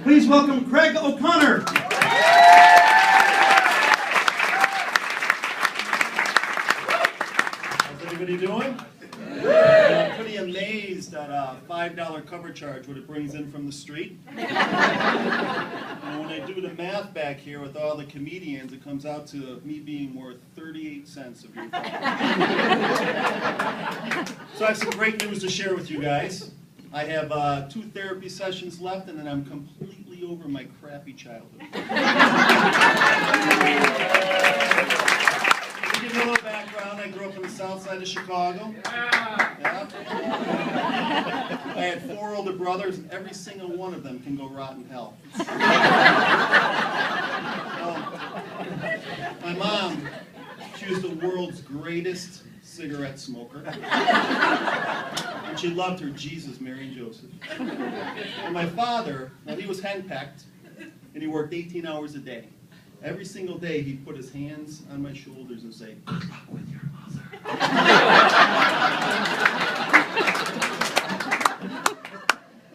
Please welcome Craig O'Connor. How's everybody doing? I'm pretty amazed at a $5 cover charge, what it brings in from the street. And when I do the math back here with all the comedians, it comes out to me being worth 38 cents of your time. So I have some great news to share with you guys. I have 2 therapy sessions left, and then I'm completely over my crappy childhood. To give you a little background, I grew up on the south side of Chicago. Yeah. I had 4 older brothers, and every single one of them can go rot in hell. My mom, she was the world's greatest cigarette smoker. And she loved her Jesus, Mary, and Joseph. And my father, now he was henpecked, and he worked 18 hours a day. Every single day, he'd put his hands on my shoulders and say, "Good luck with your mother."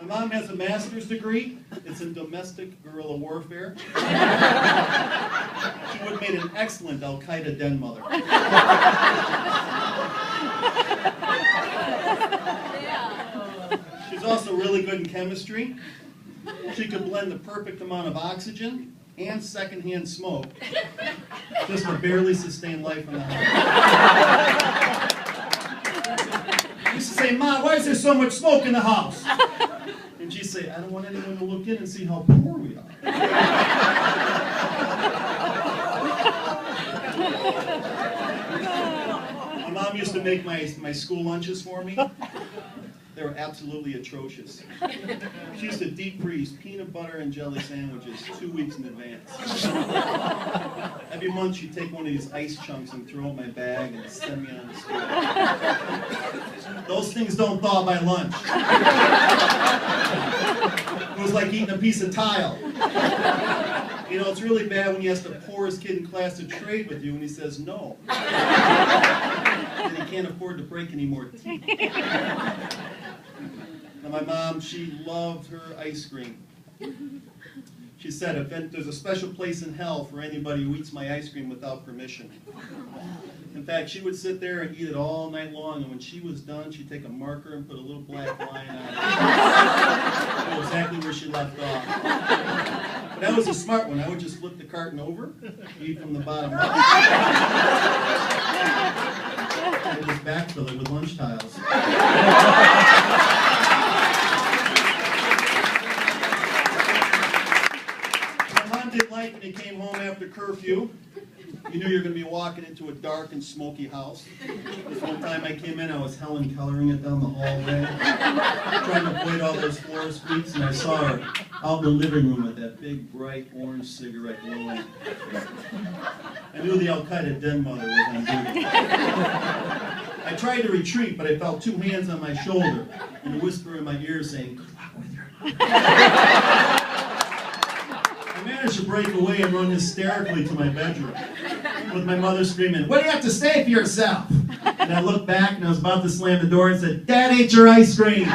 My mom has a master's degree. It's in domestic guerrilla warfare. She would have made an excellent Al-Qaeda den mother. She's also really good in chemistry. She could blend the perfect amount of oxygen and secondhand smoke just to barely sustain life in the house. I used to say, "Mom, why is there so much smoke in the house?" And she'd say, "I don't want anyone to look in and see how poor we are." My mom used to make my school lunches for me. They were absolutely atrocious. She used to deep freeze peanut butter and jelly sandwiches 2 weeks in advance. Every month she'd take one of these ice chunks and throw it in my bag and send me on the school. Those things don't thaw by lunch. It was like eating a piece of tile. You know, it's really bad when you ask the poorest kid in class to trade with you and he says no. And he can't afford to break any more teeth. Now my mom, she loved her ice cream. She said, "If there's a special place in hell for anybody who eats my ice cream without permission." In fact, she would sit there and eat it all night long, and when she was done, she'd take a marker and put a little black line on it. Know exactly where she left off. But that was a smart one. I would just flip the carton over, eat from the bottom up, and just backfill it with lunch tiles. Didn't like when he came home after curfew. You knew you were going to be walking into a dark and smoky house. This one time I came in, I was Helen coloring it down the hallway, trying to avoid all those floor squeaks, and I saw her out in the living room with that big, bright orange cigarette glowing. I knew the Al-Qaeda den mother was on duty. I tried to retreat, but I felt 2 hands on my shoulder and a whisper in my ear saying, "Good luck with your mother." I managed to break away and run hysterically to my bedroom, with my mother screaming, "What do you have to say for yourself?" And I looked back and I was about to slam the door and said, "Dad ate your ice cream."